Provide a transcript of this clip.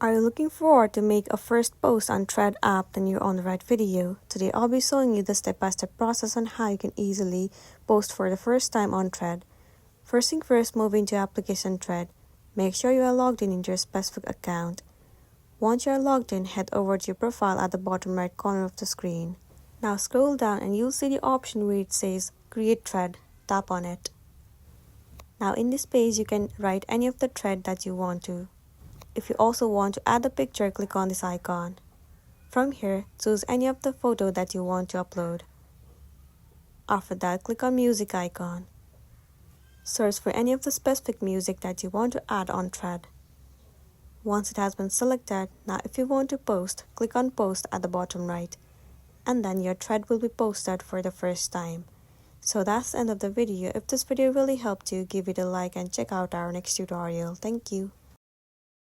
Are you looking forward to make a first post on Thread app? Then you're on the right video. Today I'll be showing you the step-by-step process on how you can easily post for the first time on Thread. First thing first, move into application Thread. Make sure you are logged in into your specific account. Once you are logged in, head over to your profile at the bottom right corner of the screen. Now scroll down and you'll see the option where it says Create Thread. Tap on it. Now in this page you can write any of the thread that you want to. If you also want to add a picture, click on this icon. From here, choose any of the photo that you want to upload. After that, click on music icon. Search for any of the specific music that you want to add on Thread. Once it has been selected, now if you want to post, click on post at the bottom right. And then your thread will be posted for the first time. So that's the end of the video. If this video really helped you, give it a like and check out our next tutorial. Thank you.